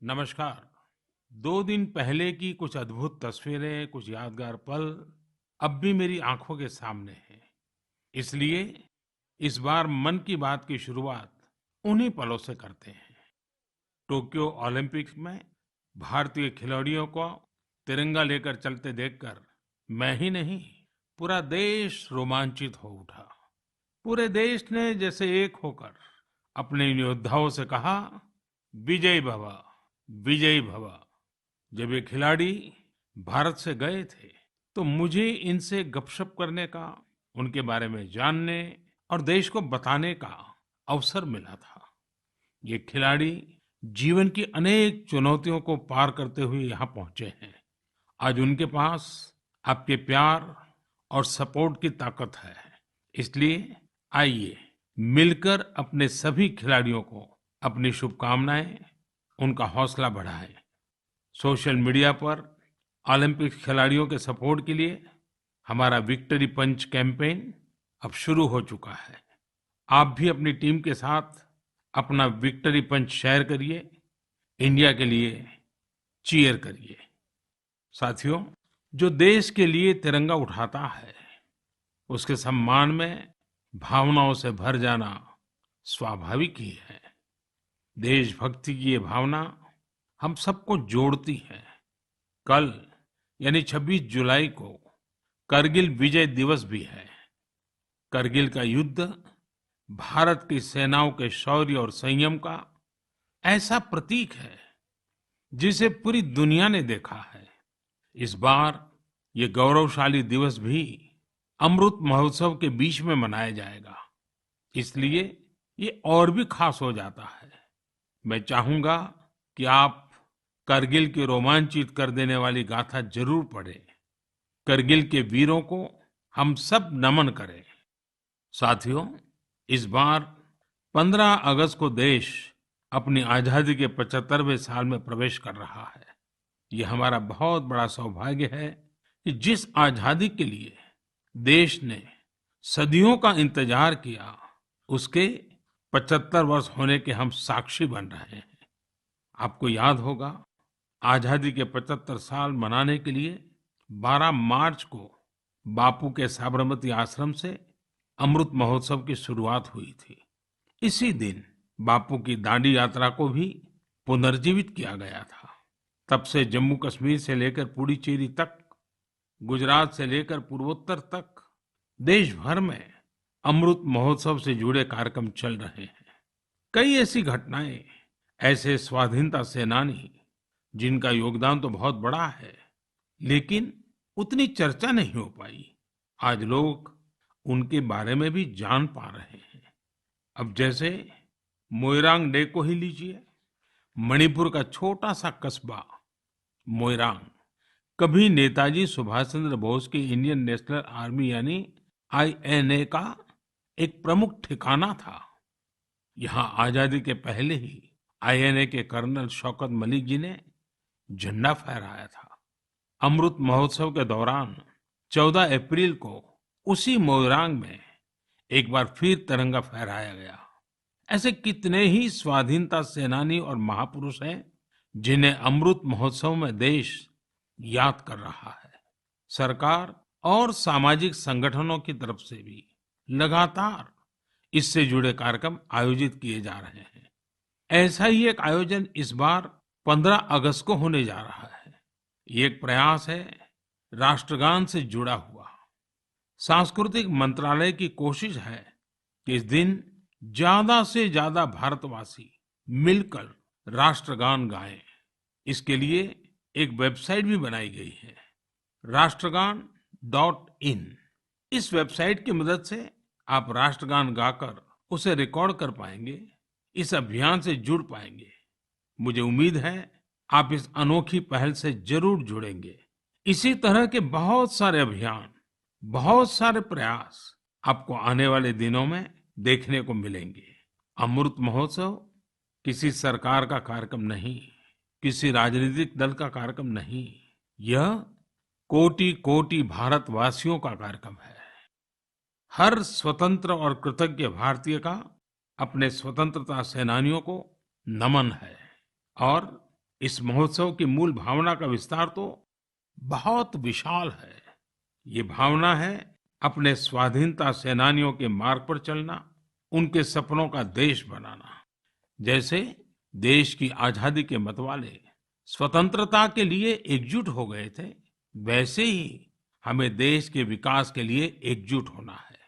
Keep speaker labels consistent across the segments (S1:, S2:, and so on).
S1: नमस्कार। 2 दिन पहले की कुछ अद्भुत तस्वीरें, कुछ यादगार पल अब भी मेरी आंखों के सामने हैं। इसलिए इस बार मन की बात की शुरुआत उन्हीं पलों से करते हैं। टोक्यो ओलंपिक्स में भारतीय खिलाड़ियों को तिरंगा लेकर चलते देखकर मैं ही नहीं, पूरा देश रोमांचित हो उठा। पूरे देश ने जैसे एक होकर अपने इन योद्धाओं से कहा, विजय भव, विजयी भव। जब ये खिलाड़ी भारत से गए थे, तो मुझे इनसे गपशप करने का, उनके बारे में जानने और देश को बताने का अवसर मिला था। ये खिलाड़ी जीवन की अनेक चुनौतियों को पार करते हुए यहाँ पहुंचे हैं। आज उनके पास आपके प्यार और सपोर्ट की ताकत है। इसलिए आइए मिलकर अपने सभी खिलाड़ियों को अपनी शुभकामनाएं, उनका हौसला बढ़ाएं। सोशल मीडिया पर ओलंपिक खिलाड़ियों के सपोर्ट के लिए हमारा विक्ट्री पंच कैंपेन अब शुरू हो चुका है। आप भी अपनी टीम के साथ अपना विक्ट्री पंच शेयर करिए, इंडिया के लिए चीयर करिए। साथियों, जो देश के लिए तिरंगा उठाता है, उसके सम्मान में भावनाओं से भर जाना स्वाभाविक ही है। देशभक्ति की ये भावना हम सबको जोड़ती है। कल यानी 26 जुलाई को करगिल विजय दिवस भी है। करगिल का युद्ध भारत की सेनाओं के शौर्य और संयम का ऐसा प्रतीक है जिसे पूरी दुनिया ने देखा है। इस बार ये गौरवशाली दिवस भी अमृत महोत्सव के बीच में मनाया जाएगा। इसलिए ये और भी खास हो जाता है। मैं चाहूंगा कि आप करगिल की रोमांचित कर देने वाली गाथा जरूर पढ़ें। करगिल के वीरों को हम सब नमन करें। साथियों, इस बार 15 अगस्त को देश अपनी आजादी के 75वें साल में प्रवेश कर रहा है। ये हमारा बहुत बड़ा सौभाग्य है कि जिस आजादी के लिए देश ने सदियों का इंतजार किया, उसके 75 वर्ष होने के हम साक्षी बन रहे हैं। आपको याद होगा, आजादी के 75 साल मनाने के लिए 12 मार्च को बापू के साबरमती आश्रम से अमृत महोत्सव की शुरुआत हुई थी। इसी दिन बापू की दांडी यात्रा को भी पुनर्जीवित किया गया था। तब से जम्मू कश्मीर से लेकर पुडुचेरी तक, गुजरात से लेकर पूर्वोत्तर तक देश भर में अमृत महोत्सव से जुड़े कार्यक्रम चल रहे हैं। कई ऐसी घटनाएं, ऐसे स्वाधीनता सेनानी जिनका योगदान तो बहुत बड़ा है, लेकिन उतनी चर्चा नहीं हो पाई, आज लोग उनके बारे में भी जान पा रहे हैं। अब जैसे मोइरांग डे को ही लीजिए। मणिपुर का छोटा सा कस्बा मोइरांग कभी नेताजी सुभाष चंद्र बोस की इंडियन नेशनल आर्मी यानी आईएनए का एक प्रमुख ठिकाना था। यहाँ आजादी के पहले ही आईएनए के कर्नल शौकत मलिक जी ने झंडा फहराया था। अमृत महोत्सव के दौरान 14 अप्रैल को उसी मोइरांग में एक बार फिर तिरंगा फहराया गया। ऐसे कितने ही स्वाधीनता सेनानी और महापुरुष हैं जिन्हें अमृत महोत्सव में देश याद कर रहा है। सरकार और सामाजिक संगठनों की तरफ से भी लगातार इससे जुड़े कार्यक्रम आयोजित किए जा रहे हैं। ऐसा ही एक आयोजन इस बार 15 अगस्त को होने जा रहा है। ये एक प्रयास है राष्ट्रगान से जुड़ा हुआ। सांस्कृतिक मंत्रालय की कोशिश है कि इस दिन ज्यादा से ज्यादा भारतवासी मिलकर राष्ट्रगान गाएं। इसके लिए एक वेबसाइट भी बनाई गई है, राष्ट्रगान.in। इस वेबसाइट की मदद से आप राष्ट्रगान गाकर उसे रिकॉर्ड कर पाएंगे, इस अभियान से जुड़ पाएंगे। मुझे उम्मीद है आप इस अनोखी पहल से जरूर जुड़ेंगे। इसी तरह के बहुत सारे अभियान, बहुत सारे प्रयास आपको आने वाले दिनों में देखने को मिलेंगे। अमृत महोत्सव किसी सरकार का कार्यक्रम नहीं, किसी राजनीतिक दल का कार्यक्रम नहीं, यह कोटि कोटि भारतवासियों का कार्यक्रम है। हर स्वतंत्र और कृतज्ञ भारतीय का अपने स्वतंत्रता सेनानियों को नमन है। और इस महोत्सव की मूल भावना का विस्तार तो बहुत विशाल है। ये भावना है अपने स्वाधीनता सेनानियों के मार्ग पर चलना, उनके सपनों का देश बनाना। जैसे देश की आजादी के मतवाले स्वतंत्रता के लिए एकजुट हो गए थे, वैसे ही हमें देश के विकास के लिए एकजुट होना है।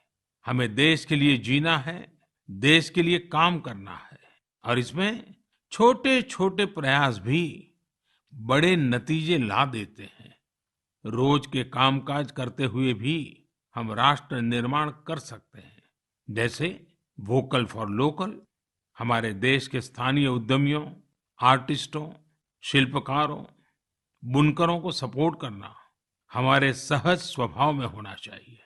S1: हमें देश के लिए जीना है, देश के लिए काम करना है, और इसमें छोटे छोटे प्रयास भी बड़े नतीजे ला देते हैं। रोज के कामकाज करते हुए भी हम राष्ट्र निर्माण कर सकते हैं। जैसे वोकल फॉर लोकल, हमारे देश के स्थानीय उद्यमियों, आर्टिस्टों, शिल्पकारों, बुनकरों को सपोर्ट करना हमारे सहज स्वभाव में होना चाहिए।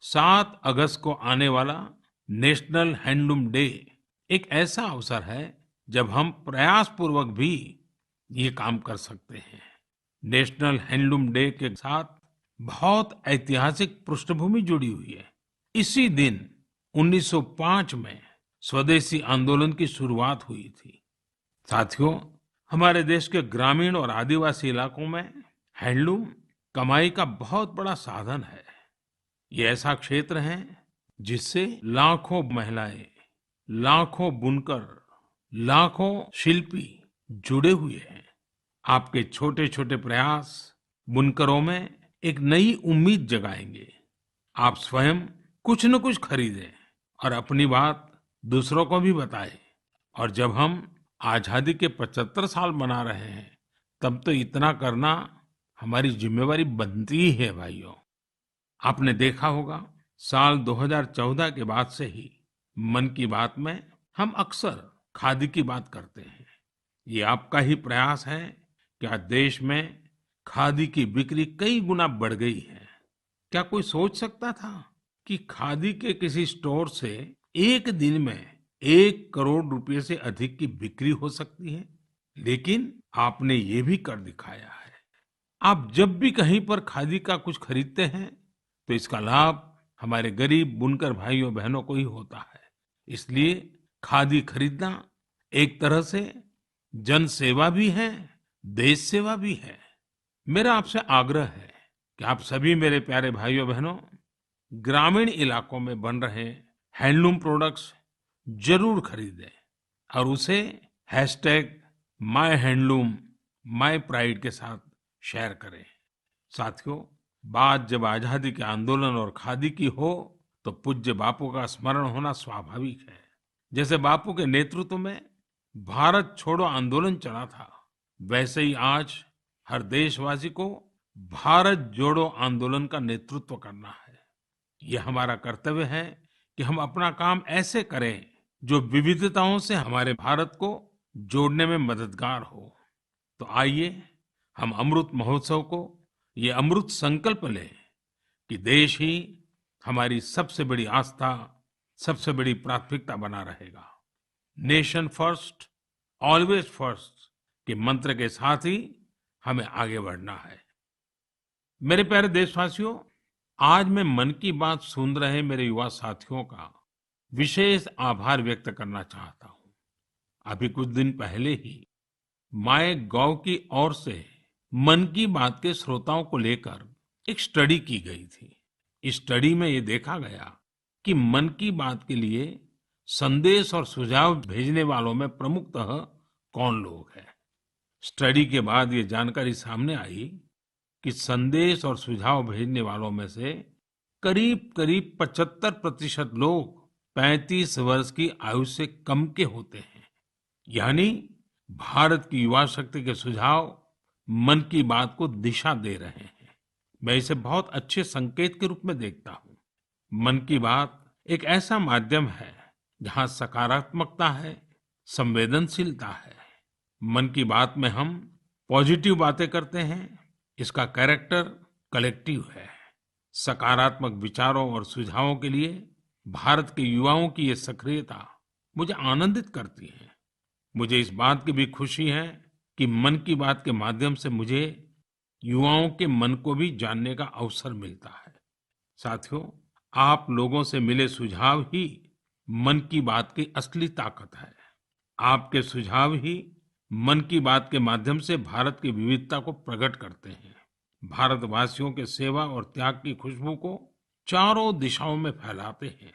S1: 7 अगस्त को आने वाला नेशनल हैंडलूम डे एक ऐसा अवसर है जब हम प्रयास पूर्वक भी ये काम कर सकते हैं। नेशनल हैंडलूम डे के साथ बहुत ऐतिहासिक पृष्ठभूमि जुड़ी हुई है। इसी दिन 1905 में स्वदेशी आंदोलन की शुरुआत हुई थी। साथियों, हमारे देश के ग्रामीण और आदिवासी इलाकों में हैंडलूम कमाई का बहुत बड़ा साधन है। ये ऐसा क्षेत्र है जिससे लाखों महिलाएं, लाखों बुनकर, लाखों शिल्पी जुड़े हुए हैं। आपके छोटे छोटे प्रयास बुनकरों में एक नई उम्मीद जगाएंगे। आप स्वयं कुछ न कुछ खरीदें और अपनी बात दूसरों को भी बताएं। और जब हम आजादी के 75 साल मना रहे हैं, तब तो इतना करना हमारी जिम्मेवारी बनती ही है भाइयों। आपने देखा होगा, साल 2014 के बाद से ही मन की बात में हम अक्सर खादी की बात करते हैं। ये आपका ही प्रयास है कि आज देश में खादी की बिक्री कई गुना बढ़ गई है। क्या कोई सोच सकता था कि खादी के किसी स्टोर से एक दिन में 1 करोड़ रुपए से अधिक की बिक्री हो सकती है? लेकिन आपने ये भी कर दिखाया है। आप जब भी कहीं पर खादी का कुछ खरीदते हैं, तो इसका लाभ हमारे गरीब बुनकर भाइयों बहनों को ही होता है। इसलिए खादी खरीदना एक तरह से जन सेवा भी है, देश सेवा भी है। मेरा आपसे आग्रह है कि आप सभी मेरे प्यारे भाइयों बहनों, ग्रामीण इलाकों में बन रहे हैंडलूम प्रोडक्ट्स जरूर खरीदें और उसे hashtag my handloom my pride के साथ शेयर करें। साथियों, बात जब आजादी के आंदोलन और खादी की हो, तो पूज्य बापू का स्मरण होना स्वाभाविक है। जैसे बापू के नेतृत्व में भारत छोड़ो आंदोलन चला था, वैसे ही आज हर देशवासी को भारत जोड़ो आंदोलन का नेतृत्व करना है। ये हमारा कर्तव्य है कि हम अपना काम ऐसे करें जो विविधताओं से हमारे भारत को जोड़ने में मददगार हो। तो आइए हम अमृत महोत्सव को ये अमृत संकल्प लें कि देश ही हमारी सबसे बड़ी आस्था, सबसे बड़ी प्राथमिकता बना रहेगा। नेशन फर्स्ट, ऑलवेज फर्स्ट के मंत्र के साथ ही हमें आगे बढ़ना है। मेरे प्यारे देशवासियों, आज मैं मन की बात सुन रहे मेरे युवा साथियों का विशेष आभार व्यक्त करना चाहता हूँ। अभी कुछ दिन पहले ही माय गॉव की ओर से मन की बात के श्रोताओं को लेकर एक स्टडी की गई थी। इस स्टडी में ये देखा गया कि मन की बात के लिए संदेश और सुझाव भेजने वालों में प्रमुखतः कौन लोग हैं। स्टडी के बाद ये जानकारी सामने आई कि संदेश और सुझाव भेजने वालों में से करीब करीब 75% लोग 35 वर्ष की आयु से कम के होते हैं। यानी भारत की युवा शक्ति के सुझाव मन की बात को दिशा दे रहे हैं। मैं इसे बहुत अच्छे संकेत के रूप में देखता हूँ। मन की बात एक ऐसा माध्यम है जहाँ सकारात्मकता है, संवेदनशीलता है। मन की बात में हम पॉजिटिव बातें करते हैं। इसका कैरेक्टर कलेक्टिव है। सकारात्मक विचारों और सुझावों के लिए भारत के युवाओं की ये सक्रियता मुझे आनंदित करती है। मुझे इस बात की भी खुशी है कि मन की बात के माध्यम से मुझे युवाओं के मन को भी जानने का अवसर मिलता है। साथियों, आप लोगों से मिले सुझाव ही मन की बात की असली ताकत है। आपके सुझाव ही मन की बात के माध्यम से भारत की विविधता को प्रकट करते हैं। भारतवासियों के सेवा और त्याग की खुशबू को चारों दिशाओं में फैलाते हैं।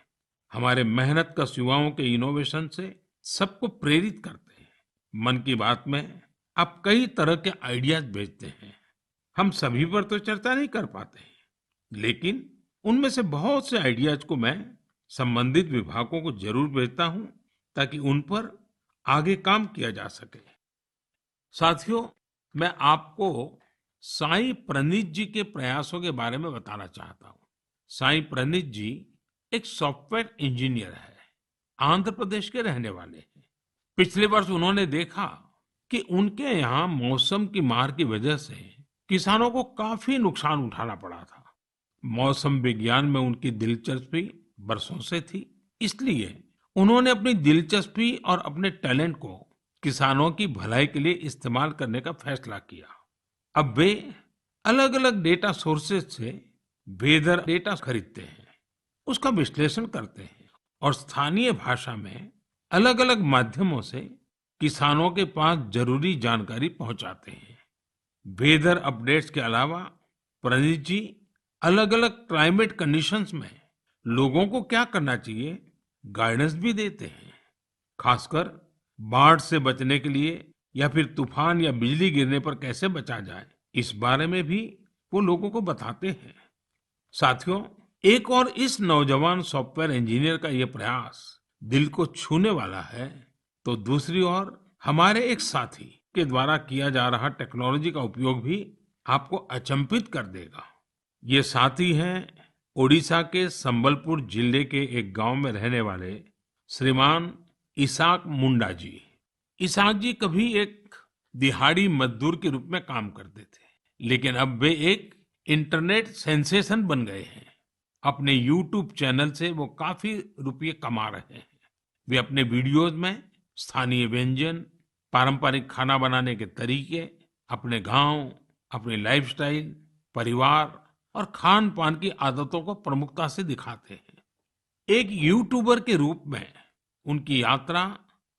S1: हमारे मेहनत कश युवाओं के इनोवेशन से सबको प्रेरित करते हैं। मन की बात में आप कई तरह के आइडियाज भेजते हैं। हम सभी पर तो चर्चा नहीं कर पाते, लेकिन उनमें से बहुत से आइडियाज को मैं संबंधित विभागों को जरूर भेजता हूं, ताकि उन पर आगे काम किया जा सके। साथियों, मैं आपको साईं प्रणीत जी के प्रयासों के बारे में बताना चाहता हूँ। साईं प्रणीत जी एक सॉफ्टवेयर इंजीनियर है, आंध्र प्रदेश के रहने वाले हैं। पिछले वर्ष उन्होंने देखा कि उनके यहाँ मौसम की मार की वजह से किसानों को काफी नुकसान उठाना पड़ा था। मौसम विज्ञान में उनकी दिलचस्पी बरसों से थी, इसलिए उन्होंने अपनी दिलचस्पी और अपने टैलेंट को किसानों की भलाई के लिए इस्तेमाल करने का फैसला किया। अब वे अलग अलग डेटा सोर्सेज से वेदर डेटा खरीदते हैं, उसका विश्लेषण करते हैं और स्थानीय भाषा में अलग अलग माध्यमों से किसानों के पास जरूरी जानकारी पहुंचाते हैं। वेदर अपडेट्स के अलावा प्रणीत जी अलग अलग क्लाइमेट कंडीशंस में लोगों को क्या करना चाहिए, गाइडेंस भी देते हैं। खासकर बाढ़ से बचने के लिए या फिर तूफान या बिजली गिरने पर कैसे बचा जाए, इस बारे में भी वो लोगों को बताते हैं। साथियों, एक और इस नौजवान सॉफ्टवेयर इंजीनियर का ये प्रयास दिल को छूने वाला है, तो दूसरी ओर हमारे एक साथी के द्वारा किया जा रहा टेक्नोलॉजी का उपयोग भी आपको अचंभित कर देगा। ये साथी हैं ओडिशा के संबलपुर जिले के एक गांव में रहने वाले श्रीमान इसाक मुंडा जी। इसाक जी कभी एक दिहाड़ी मजदूर के रूप में काम करते थे, लेकिन अब वे एक इंटरनेट सेंसेशन बन गए हैं। अपने यूट्यूब चैनल से वो काफी रुपये कमा रहे हैं। वे अपने वीडियोस में स्थानीय व्यंजन, पारंपरिक खाना बनाने के तरीके, अपने गांव, अपनी लाइफस्टाइल, परिवार और खान पान की आदतों को प्रमुखता से दिखाते हैं। एक यूट्यूबर के रूप में उनकी यात्रा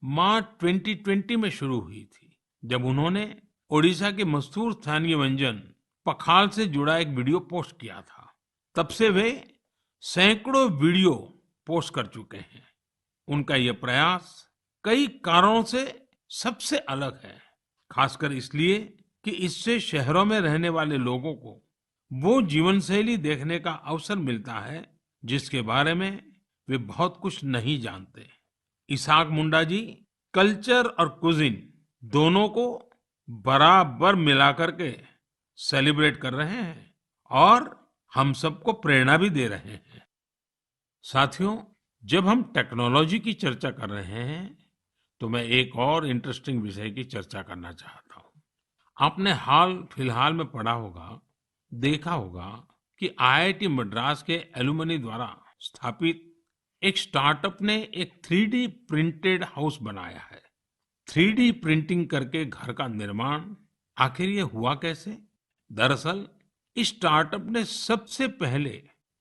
S1: मार्च 2020 में शुरू हुई थी, जब उन्होंने ओडिशा के मशहूर स्थानीय व्यंजन पखाल से जुड़ा एक वीडियो पोस्ट किया था। तब से वे सैकड़ों वीडियो पोस्ट कर चुके हैं। उनका यह प्रयास कई कारणों से सबसे अलग है, खासकर इसलिए कि इससे शहरों में रहने वाले लोगों को वो जीवन शैली देखने का अवसर मिलता है जिसके बारे में वे बहुत कुछ नहीं जानते। इसाक मुंडा जी कल्चर और कुजिन दोनों को बराबर मिलाकर के सेलिब्रेट कर रहे हैं और हम सबको प्रेरणा भी दे रहे हैं। साथियों, जब हम टेक्नोलॉजी की चर्चा कर रहे हैं, तो मैं एक और इंटरेस्टिंग विषय की चर्चा करना चाहता हूँ। आपने हाल फिलहाल में पढ़ा होगा, देखा होगा कि आईआईटी मद्रास के एलुमनी द्वारा स्थापित एक स्टार्टअप ने एक 3D प्रिंटेड हाउस बनाया है। 3D प्रिंटिंग करके घर का निर्माण, आखिर ये हुआ कैसे? दरअसल इस स्टार्टअप ने सबसे पहले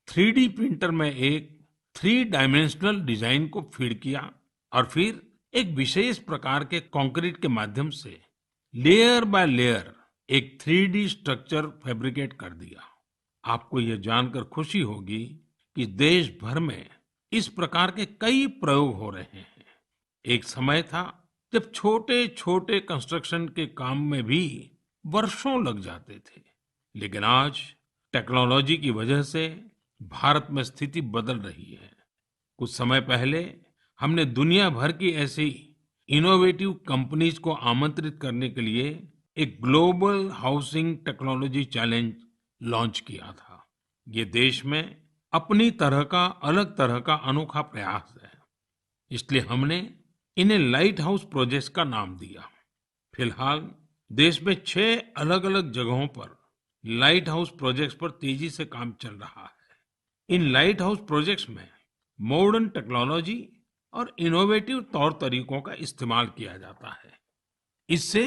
S1: 3D प्रिंटर में एक 3 डाइमेंशनल डिजाइन को फीड किया और फिर एक विशेष प्रकार के कंक्रीट के माध्यम से लेयर बाय लेयर एक 3D स्ट्रक्चर फैब्रिकेट कर दिया। आपको यह जानकर खुशी होगी कि देश भर में इस प्रकार के कई प्रयोग हो रहे हैं। एक समय था जब छोटे छोटे कंस्ट्रक्शन के काम में भी वर्षों लग जाते थे, लेकिन आज टेक्नोलॉजी की वजह से भारत में स्थिति बदल रही है। कुछ समय पहले हमने दुनिया भर की ऐसी इनोवेटिव कंपनीज को आमंत्रित करने के लिए एक global housing technology challenge launch किया था। ये देश में अपनी तरह का, अलग तरह का अनोखा प्रयास है, इसलिए हमने इन्हें लाइट हाउस प्रोजेक्ट्स का नाम दिया। फिलहाल देश में 6 अलग अलग जगहों पर लाइट हाउस प्रोजेक्ट्स पर तेजी से काम चल रहा है। इन लाइट हाउस प्रोजेक्ट्स में मॉडर्न टेक्नोलॉजी और इनोवेटिव तौर तरीकों का इस्तेमाल किया जाता है। इससे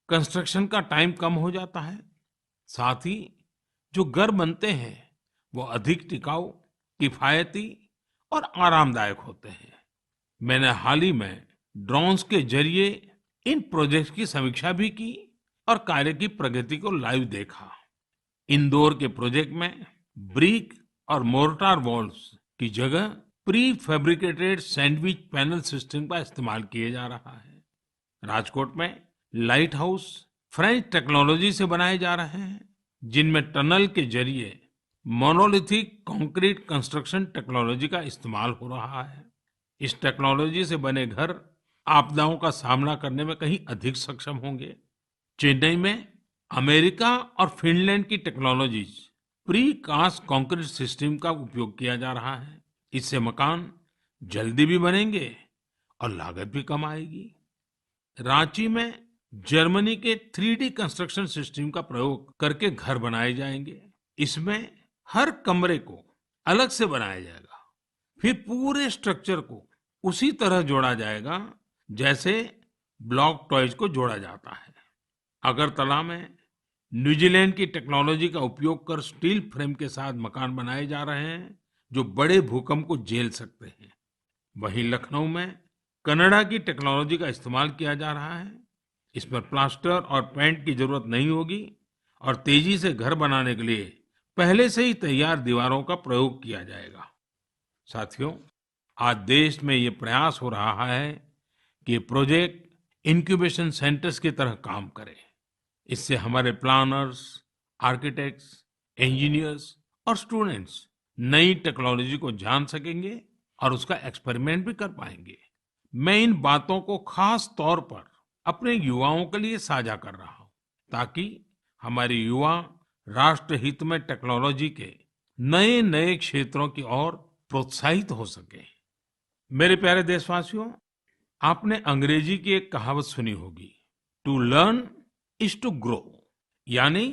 S1: कंस्ट्रक्शन का टाइम कम हो जाता है, साथ ही जो घर बनते हैं वो अधिक टिकाऊ, किफायती और आरामदायक होते हैं। मैंने हाल ही में ड्रोन्स के जरिए इन प्रोजेक्ट्स की समीक्षा भी की और कार्य की प्रगति को लाइव देखा। इंदौर के प्रोजेक्ट में ब्रिक और मोर्टार वॉल्स की जगह pre fabricated sandwich panel system का इस्तेमाल किया जा रहा है। राजकोट में लाइट हाउस फ्रेंच टेक्नोलॉजी से बनाए जा रहे हैं, जिनमें टनल के जरिए मोनोलिथिक कंक्रीट कंस्ट्रक्शन टेक्नोलॉजी का इस्तेमाल हो रहा है। इस टेक्नोलॉजी से बने घर आपदाओं का सामना करने में कहीं अधिक सक्षम होंगे। चेन्नई में अमेरिका और फिनलैंड की technologies precast concrete system का उपयोग किया जा रहा है। इससे मकान जल्दी भी बनेंगे और लागत भी कम आएगी। रांची में जर्मनी के 3D कंस्ट्रक्शन सिस्टम का प्रयोग करके घर बनाए जाएंगे। इसमें हर कमरे को अलग से बनाया जाएगा, फिर पूरे स्ट्रक्चर को उसी तरह जोड़ा जाएगा जैसे ब्लॉक टॉयज को जोड़ा जाता है। अगरतला में न्यूजीलैंड की टेक्नोलॉजी का उपयोग कर स्टील फ्रेम के साथ मकान बनाए जा रहे हैं, जो बड़े भूकंप को झेल सकते हैं। वहीं लखनऊ में कनाडा की टेक्नोलॉजी का इस्तेमाल किया जा रहा है। इस पर प्लास्टर और पेंट की जरूरत नहीं होगी और तेजी से घर बनाने के लिए पहले से ही तैयार दीवारों का प्रयोग किया जाएगा। साथियों, आज देश में ये प्रयास हो रहा है कि ये प्रोजेक्ट इंक्यूबेशन सेंटर्स की तरह काम करे। इससे हमारे प्लानर्स, आर्किटेक्ट्स, इंजीनियर्स और स्टूडेंट्स नई टेक्नोलॉजी को जान सकेंगे और उसका एक्सपेरिमेंट भी कर पाएंगे। मैं इन बातों को खास तौर पर अपने युवाओं के लिए साझा कर रहा हूँ, ताकि हमारे युवा राष्ट्र हित में टेक्नोलॉजी के नए नए क्षेत्रों की ओर प्रोत्साहित हो सके। मेरे प्यारे देशवासियों, आपने अंग्रेजी की एक कहावत सुनी होगी, to learn is to grow, यानी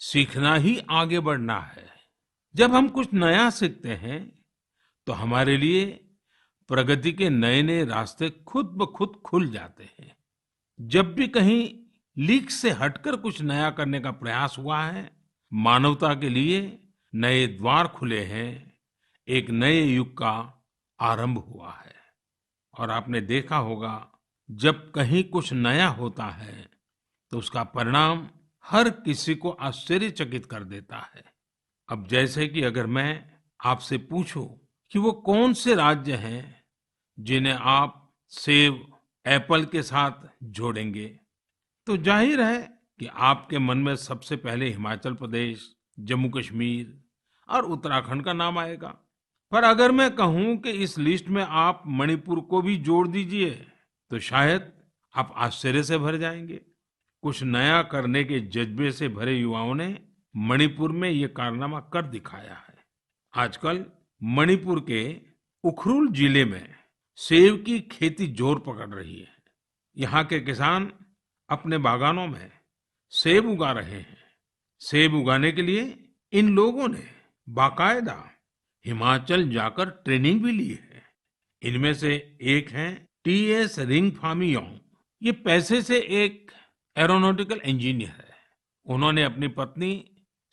S1: सीखना ही आगे बढ़ना है। जब हम कुछ नया सीखते हैं तो हमारे लिए प्रगति के नए नए रास्ते खुद ब खुद खुल जाते हैं। जब भी कहीं लीक से हटकर कुछ नया करने का प्रयास हुआ है, मानवता के लिए नए द्वार खुले हैं, एक नए युग का आरंभ हुआ है। और आपने देखा होगा, जब कहीं कुछ नया होता है तो उसका परिणाम हर किसी को आश्चर्यचकित कर देता है। अब जैसे कि अगर मैं आपसे पूछूं कि वो कौन से राज्य हैं जिन्हें आप सेब एप्पल के साथ जोड़ेंगे, तो जाहिर है कि आपके मन में सबसे पहले हिमाचल प्रदेश, जम्मू कश्मीर और उत्तराखंड का नाम आएगा। पर अगर मैं कहूं कि इस लिस्ट में आप मणिपुर को भी जोड़ दीजिए, तो शायद आप आश्चर्य से भर जाएंगे। कुछ नया करने के जज्बे से भरे युवाओं ने मणिपुर में ये कारनामा कर दिखाया है। आजकल मणिपुर के उखरुल जिले में सेब की खेती जोर पकड़ रही है। यहाँ के किसान अपने बागानों में सेब उगा रहे हैं। सेब उगाने के लिए इन लोगों ने बाकायदा हिमाचल जाकर ट्रेनिंग भी ली है। इनमें से एक हैं टीएस रिंगफामी योंग। ये पैसे से एक एरोनॉटिकल इंजीनियर है। उन्होंने अपनी पत्नी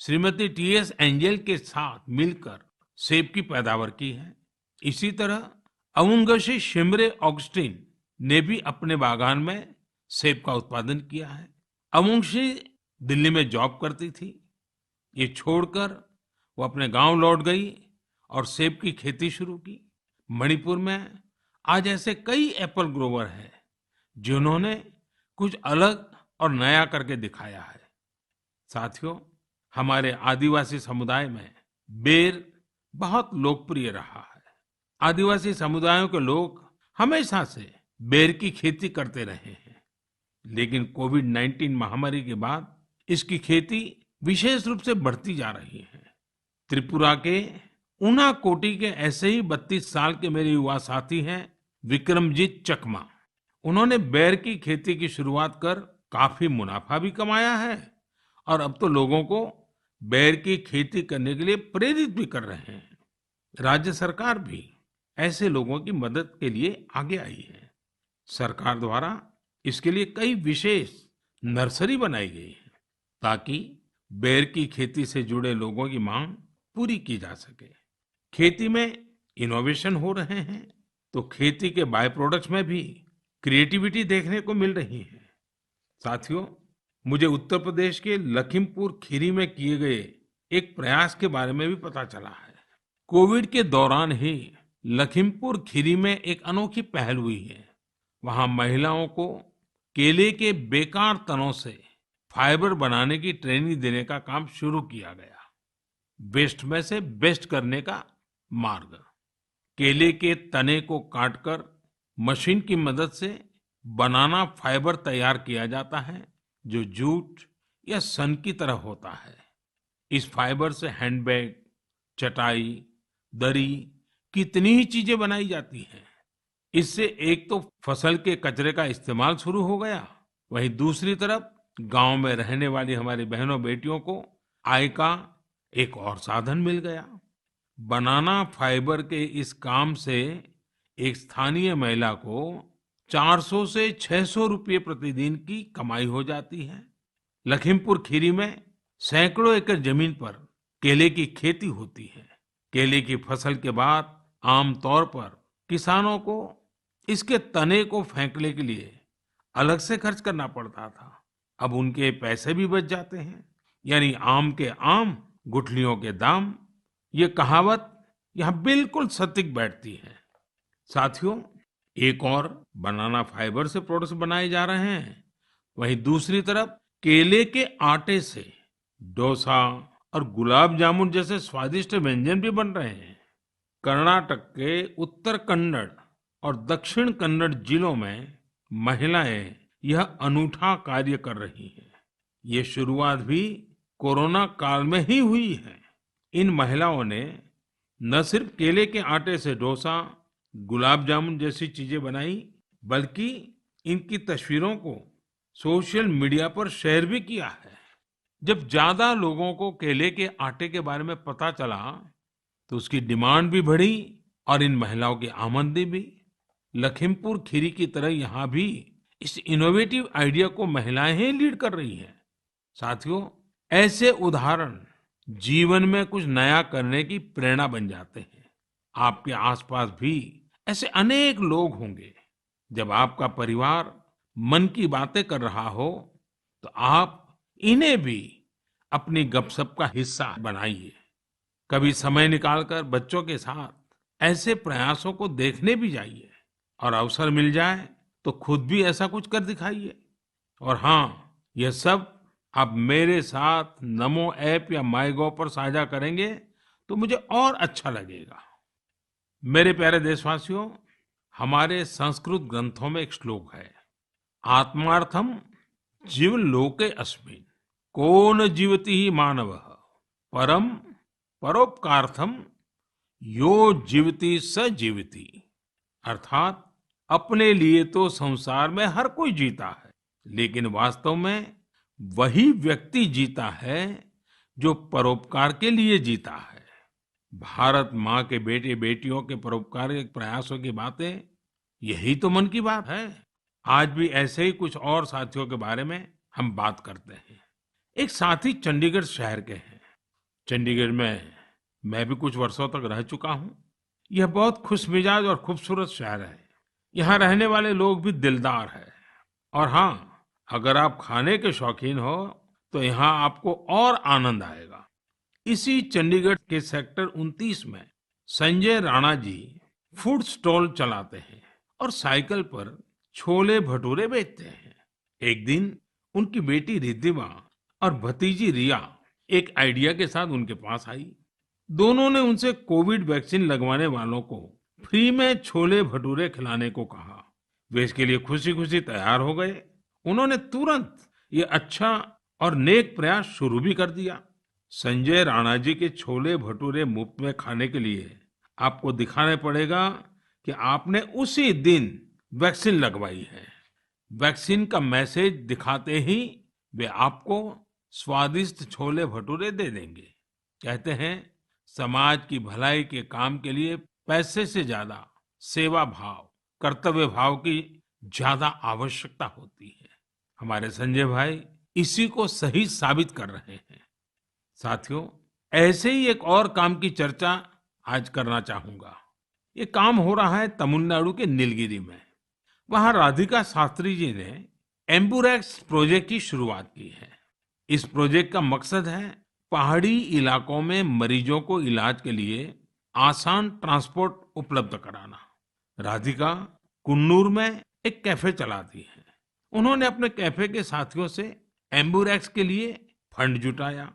S1: श्रीमती टीएस एंजल के साथ मिलकर सेब की पैदावार की है। इसी तरह अवुंगशी शिमरे ऑगस्टिन ने भी अपने बागान में सेब का उत्पादन किया है। अवुंगशी दिल्ली में जॉब करती थी। ये छोड़कर वो अपने गांव लौट गई और सेब की खेती शुरू की। मणिपुर में आज ऐसे कई एप्पल ग्रोवर हैं जिन्होंने कुछ अलग और नया करके दिखाया है। साथियों, हमारे आदिवासी समुदाय में बेर बहुत लोकप्रिय रहा है। आदिवासी समुदायों के लोग हमेशा से बेर की खेती करते रहे हैं, लेकिन कोविड-19 महामारी के बाद इसकी खेती विशेष रूप से बढ़ती जा रही है। त्रिपुरा के उनाकोटी के ऐसे ही 32 साल के मेरे युवा साथी हैं विक्रमजीत चकमा। उन्होंने बेर की खेती की शुरुआत कर काफी मुनाफा भी कमाया है और अब तो लोगों को बेर की खेती करने के लिए प्रेरित भी कर रहे हैं। राज्य सरकार भी ऐसे लोगों की मदद के लिए आगे आई है। सरकार द्वारा इसके लिए कई विशेष नर्सरी बनाई गई है, ताकि बेर की खेती से जुड़े लोगों की मांग पूरी की जा सके। खेती में इनोवेशन हो रहे हैं तो खेती के बाय प्रोडक्ट्स में भी क्रिएटिविटी देखने को मिल रही है। साथियों, मुझे उत्तर प्रदेश के लखीमपुर खीरी में किए गए एक प्रयास के बारे में भी पता चला है। कोविड के दौरान ही लखीमपुर खीरी में एक अनोखी पहल हुई है। वहां महिलाओं को केले के बेकार तनों से फाइबर बनाने की ट्रेनिंग देने का काम शुरू किया गया। वेस्ट में से बेस्ट करने का मार्ग। केले के तने को काटकर मशीन की मदद से बनाना फाइबर तैयार किया जाता है, जो जूट या सन की तरह होता है। इस फाइबर से हैंडबैग, चटाई, दरी, कितनी ही चीजें बनाई जाती हैं। इससे एक तो फसल के कचरे का इस्तेमाल शुरू हो गया, वहीं दूसरी तरफ गांव में रहने वाली हमारी बहनों बेटियों को आय का एक और साधन मिल गया। बनाना फाइबर के इस काम से एक स्थानीय महिला को 400 से 600 रुपये प्रतिदिन की कमाई हो जाती है। लखीमपुर खीरी में सैकड़ों एकड़ जमीन पर केले की खेती होती है। केले की फसल के बाद आमतौर पर किसानों को इसके तने को फेंकने के लिए अलग से खर्च करना पड़ता था। अब उनके पैसे भी बच जाते हैं। यानी आम के आम, गुठलियों के दाम। ये कहावत यहाँ बिल्कुल सटीक बैठती है। साथियों, एक और बनाना फाइबर से प्रोडक्ट्स बनाए जा रहे हैं, वहीं दूसरी तरफ केले के आटे से डोसा और गुलाब जामुन जैसे स्वादिष्ट व्यंजन भी बन रहे हैं। कर्नाटक के उत्तर कन्नड़ और दक्षिण कन्नड़ जिलों में महिलाएं यह अनूठा कार्य कर रही हैं। ये शुरुआत भी कोरोना काल में ही हुई है। इन महिलाओं ने न सिर्फ केले के आटे से डोसा, गुलाब जामुन जैसी चीजें बनाई, बल्कि इनकी तस्वीरों को सोशल मीडिया पर शेयर भी किया है। जब ज्यादा लोगों को केले के आटे के बारे में पता चला, तो उसकी डिमांड भी बढ़ी और इन महिलाओं की आमदनी भी। लखीमपुर खीरी की तरह यहाँ भी इस इनोवेटिव आइडिया को महिलाएं ही लीड कर रही हैं। साथियों, ऐसे उदाहरण जीवन में कुछ नया करने की प्रेरणा बन जाते हैं। आपके आसपास भी ऐसे अनेक लोग होंगे। जब आपका परिवार मन की बातें कर रहा हो, तो आप इन्हें भी अपनी गपशप का हिस्सा बनाइए। कभी समय निकालकर बच्चों के साथ ऐसे प्रयासों को देखने भी जाइए, और अवसर मिल जाए तो खुद भी ऐसा कुछ कर दिखाइए। और हाँ, यह सब आप मेरे साथ नमो ऐप या माईगोव पर साझा करेंगे तो मुझे और अच्छा लगेगा। मेरे प्यारे देशवासियों, हमारे संस्कृत ग्रंथों में एक श्लोक है, आत्मार्थम जीवलोके अस्मिन् को न जीवति ही मानवः परम परोपकार्थम यो जीवति स जीवति। अर्थात अपने लिए तो संसार में हर कोई जीता है, लेकिन वास्तव में वही व्यक्ति जीता है जो परोपकार के लिए जीता है। भारत माँ के बेटे बेटियों के परोपकारिक प्रयासों की बातें, यही तो मन की बात है। आज भी ऐसे ही कुछ और साथियों के बारे में हम बात करते हैं। एक साथी चंडीगढ़ शहर के हैं। चंडीगढ़ में मैं भी कुछ वर्षों तक रह चुका हूँ। यह बहुत खुशमिजाज और खूबसूरत शहर है। यहाँ रहने वाले लोग भी दिलदार हैं। और हाँ, अगर आप खाने के शौकीन हो तो यहाँ आपको और आनंद आएगा। इसी चंडीगढ़ के सेक्टर 29 में संजय राणा जी फूड स्टॉल चलाते हैं और साइकिल पर छोले भटूरे बेचते हैं। एक दिन उनकी बेटी रिद्धिमा और भतीजी रिया एक आइडिया के साथ उनके पास आई। दोनों ने उनसे कोविड वैक्सीन लगवाने वालों को फ्री में छोले भटूरे खिलाने को कहा। वे इसके लिए खुशी खुशी तैयार हो गए। उन्होंने तुरंत ये अच्छा और नेक प्रयास शुरू भी कर दिया। संजय राणा जी के छोले भटूरे मुफ्त में खाने के लिए आपको दिखाने पड़ेगा कि आपने उसी दिन वैक्सीन लगवाई है। वैक्सीन का मैसेज दिखाते ही वे आपको स्वादिष्ट छोले भटूरे दे देंगे। कहते हैं, समाज की भलाई के काम के लिए पैसे से ज्यादा सेवा भाव, कर्तव्य भाव की ज्यादा आवश्यकता होती है। हमारे संजय भाई इसी को सही साबित कर रहे हैं। साथियों, ऐसे ही एक और काम की चर्चा आज करना चाहूंगा। ये काम हो रहा है तमिलनाडु के नीलगिरी में। वहां राधिका शास्त्री जी ने एम्बुरेक्स प्रोजेक्ट की शुरुआत की है। इस प्रोजेक्ट का मकसद है पहाड़ी इलाकों में मरीजों को इलाज के लिए आसान ट्रांसपोर्ट उपलब्ध कराना। राधिका कुन्नूर में एक कैफे चलाती है। उन्होंने अपने कैफे के साथियों से एम्बुरेक्स के लिए फंड जुटाया।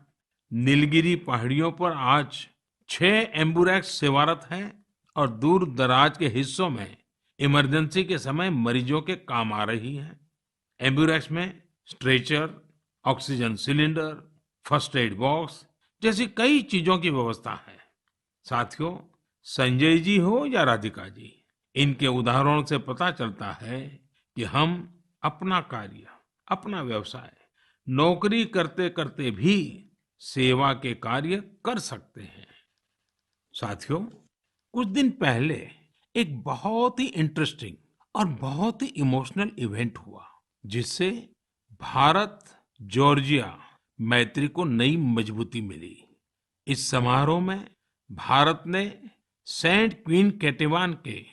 S1: नीलगिरी पहाड़ियों पर आज 6 एम्बुरेक्स सेवारत हैं और दूर दराज के हिस्सों में इमरजेंसी के समय मरीजों के काम आ रही है। एम्बुरेक्स में stretcher, oxygen cylinder, first aid box जैसी कई चीजों की व्यवस्था है। साथियों, संजय जी हो या राधिका जी, इनके उदाहरणों से पता चलता है कि हम अपना कार्य, अपना व्यवसाय, नौकरी करते करते भी सेवा के कार्य कर सकते हैं। साथियों, कुछ दिन पहले एक बहुत ही इंटरेस्टिंग और बहुत ही इमोशनल इवेंट हुआ, जिससे भारत जॉर्जिया मैत्री को नई मजबूती मिली। इस समारोह में भारत ने सेंट क्वीन केटेवान के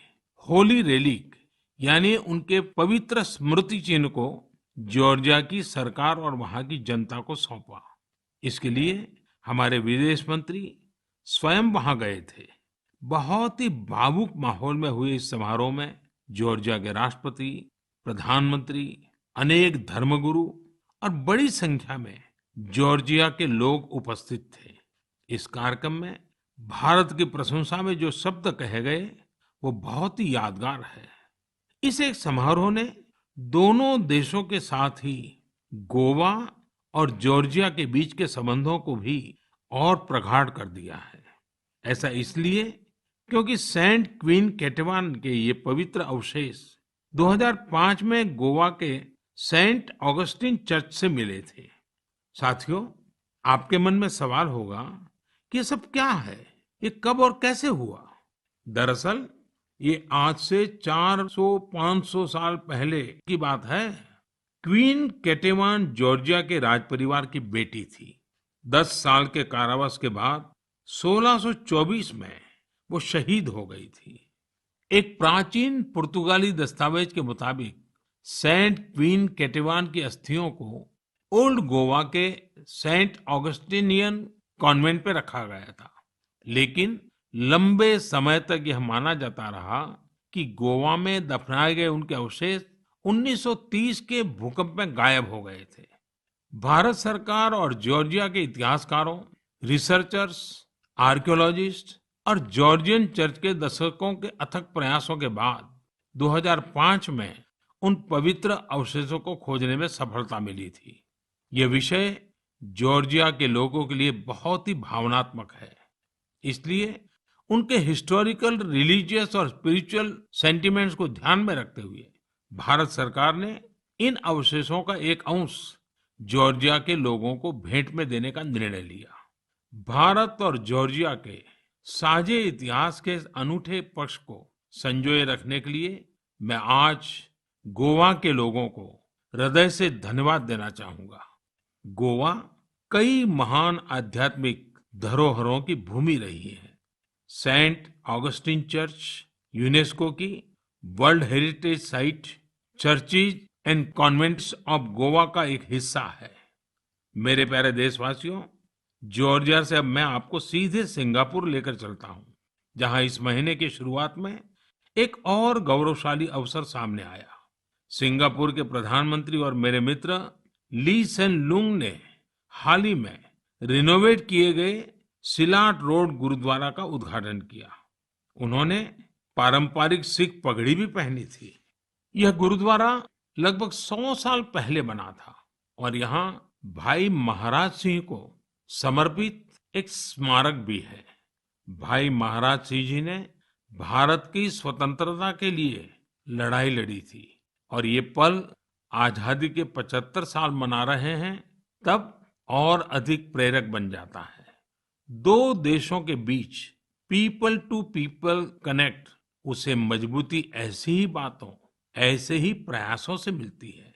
S1: होली रेलिक यानी उनके पवित्र स्मृति चिन्ह को जॉर्जिया की सरकार और वहां की जनता को सौंपा। इसके लिए हमारे विदेश मंत्री स्वयं वहां गए थे। बहुत ही भावुक माहौल में हुए इस समारोह में जॉर्जिया के राष्ट्रपति, प्रधानमंत्री, अनेक धर्मगुरु और बड़ी संख्या में जॉर्जिया के लोग उपस्थित थे। इस कार्यक्रम में भारत की प्रशंसा में जो शब्द कहे गए वो बहुत ही यादगार है। इस एक समारोह ने दोनों देशों के साथ ही गोवा और जॉर्जिया के बीच के संबंधों को भी और प्रगाढ़ कर दिया है। ऐसा इसलिए क्योंकि सेंट क्वीन केटेवान के ये पवित्र अवशेष 2005 में गोवा के सेंट ऑगस्टिन चर्च से मिले थे। साथियों, आपके मन में सवाल होगा कि ये सब क्या है, ये कब और कैसे हुआ? दरअसल ये आज से 400-500 साल पहले की बात है। क्वीन केटेवान जॉर्जिया के राजपरिवार की बेटी थी। 10 साल के कारावास के बाद 1624 में वो शहीद हो गई थी। एक प्राचीन पुर्तगाली दस्तावेज के मुताबिक सेंट क्वीन केटेवान की अस्थियों को ओल्ड गोवा के सेंट ऑगस्टिनियन कॉन्वेंट पे रखा गया था। लेकिन लंबे समय तक यह माना जाता रहा कि गोवा में दफनाए गए उनके अवशेष 1930 के भूकंप में गायब हो गए थे। भारत सरकार और जॉर्जिया के इतिहासकारों, रिसर्चर्स, आर्कियोलॉजिस्ट और जॉर्जियन चर्च के दशकों के अथक प्रयासों के बाद 2005 में उन पवित्र अवशेषों को खोजने में सफलता मिली थी। ये विषय जॉर्जिया के लोगों के लिए बहुत ही भावनात्मक है। इसलिए उनके हिस्टोरिकल, रिलीजियस और स्पिरिचुअल सेंटिमेंट्स को ध्यान में रखते हुए भारत सरकार ने इन अवशेषों का एक अंश जॉर्जिया के लोगों को भेंट में देने का निर्णय लिया। भारत और जॉर्जिया के साझे इतिहास के इस अनूठे पक्ष को संजोए रखने के लिए मैं आज गोवा के लोगों को हृदय से धन्यवाद देना चाहूंगा। गोवा कई महान आध्यात्मिक धरोहरों की भूमि रही है। सेंट ऑगस्टिन चर्च यूनेस्को की world heritage site, churches and convents of Goa का एक हिस्सा है। मेरे प्यारे देशवासियों, जॉर्जिया से अब मैं आपको सीधे सिंगापुर लेकर चलता हूं, जहां इस महीने की शुरुआत में एक और गौरवशाली अवसर सामने आया। सिंगापुर के प्रधानमंत्री और मेरे मित्र ली सेन लुंग ने हाल ही में रिनोवेट किए गए सिलाट रोड गुरुद्वारा का उद्घाटन किया। उन्होंने पारंपरिक सिख पगड़ी भी पहनी थी। यह गुरुद्वारा लगभग 100 साल पहले बना था और यहाँ भाई महाराज सिंह को समर्पित एक स्मारक भी है। भाई महाराज सिंह जी ने भारत की स्वतंत्रता के लिए लड़ाई लड़ी थी और ये पल आजादी के 75 साल मना रहे हैं तब और अधिक प्रेरक बन जाता है। दो देशों के बीच पीपल टू पीपल कनेक्ट, उसे मजबूती ऐसी ही बातों, ऐसे ही प्रयासों से मिलती है।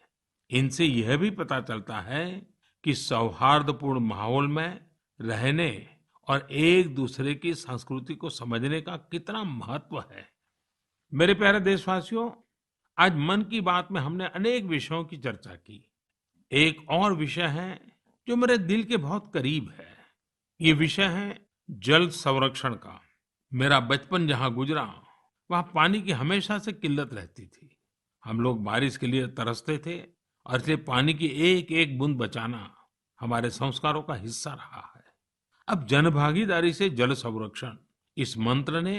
S1: इनसे यह भी पता चलता है कि सौहार्दपूर्ण माहौल में रहने और एक दूसरे की संस्कृति को समझने का कितना महत्व है। मेरे प्यारे देशवासियों, आज मन की बात में हमने अनेक विषयों की चर्चा की। एक और विषय है जो मेरे दिल के बहुत करीब है। ये विषय है जल संरक्षण का। मेरा बचपन जहाँ गुजरा, वहाँ पानी की हमेशा से किल्लत रहती थी। हम लोग बारिश के लिए तरसते थे और इसलिए पानी की एक एक बूंद बचाना हमारे संस्कारों का हिस्सा रहा है। अब जनभागीदारी से जल संरक्षण, इस मंत्र ने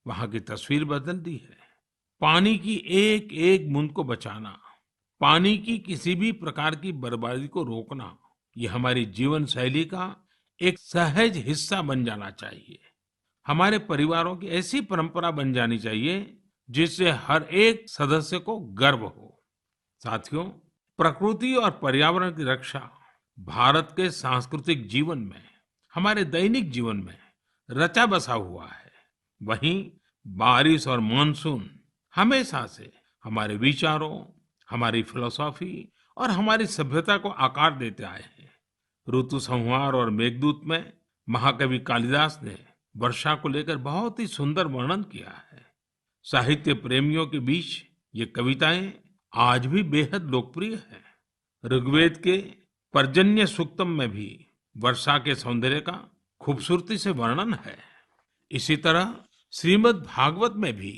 S1: वहाँ की तस्वीर बदल दी है। पानी की एक एक बूंद को बचाना, पानी की किसी भी प्रकार की बर्बादी को रोकना, ये हमारी जीवन शैली का एक सहज हिस्सा बन जाना चाहिए। हमारे परिवारों की ऐसी परंपरा बन जानी चाहिए जिससे हर एक सदस्य को गर्व हो। साथियों, प्रकृति और पर्यावरण की रक्षा भारत के सांस्कृतिक जीवन में, हमारे दैनिक जीवन में रचा बसा हुआ है। वहीं बारिश और मानसून हमेशा से हमारे विचारों, हमारी फिलॉसफी और हमारी सभ्यता को आकार देते आए हैं। ऋतु संहार और मेघदूत में महाकवि कालिदास ने वर्षा को लेकर बहुत ही सुंदर वर्णन किया है। साहित्य प्रेमियों के बीच ये कविताएं आज भी बेहद लोकप्रिय हैं। ऋग्वेद के पर्जन्य सूक्तम में भी वर्षा के सौंदर्य का खूबसूरती से वर्णन है। इसी तरह श्रीमद् भागवत में भी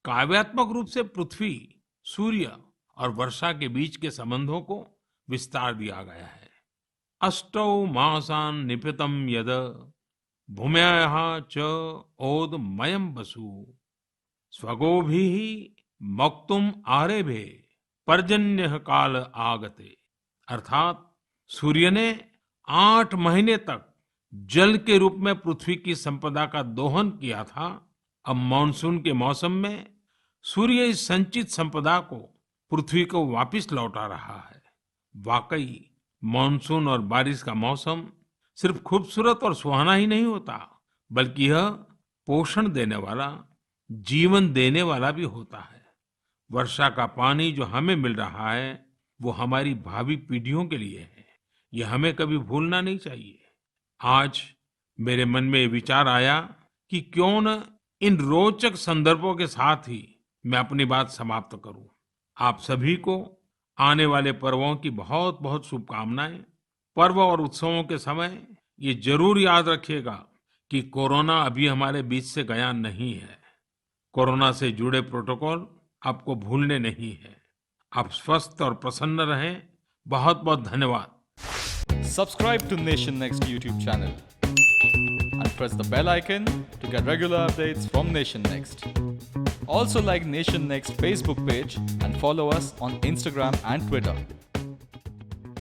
S1: काव्यात्मक रूप से पृथ्वी, सूर्य और वर्षा के बीच के संबंधों को विस्तार दिया गया है। अष्टौ मासान् निपीतं यद भूम्याः च ओदमयं वसु स्वगोभिः मक्तुम आरेभे पर्जन्यः काल आगते। अर्थात सूर्य ने 8 महीने तक जल के रूप में पृथ्वी की संपदा का दोहन किया था। अब मानसून के मौसम में सूर्य इस संचित संपदा को पृथ्वी को वापस लौटा रहा है। वाकई मानसून और बारिश का मौसम सिर्फ खूबसूरत और सुहाना ही नहीं होता, बल्कि यह पोषण देने वाला, जीवन देने वाला भी होता है। वर्षा का पानी जो हमें मिल रहा है, वो हमारी भावी पीढ़ियों के लिए है। ये हमें कभी भूलना नहीं चाहिए। आज मेरे मन में ये विचार आया कि क्यों न इन रोचक संदर्भों के साथ ही मैं अपनी बात समाप्त करूं। आप सभी को आने वाले पर्वों की बहुत बहुत शुभकामनाएं। पर्व और उत्सवों के समय ये जरूर याद रखिएगा कि कोरोना अभी हमारे बीच से गया नहीं है। कोरोना से जुड़े प्रोटोकॉल आपको भूलने नहीं है। आप स्वस्थ और प्रसन्न रहें। बहुत बहुत धन्यवाद।
S2: Subscribe to Nation Next YouTube channel and press the bell icon to get regular updates from Nation Next. Also like Nation Next Facebook page and follow us on Instagram and Twitter.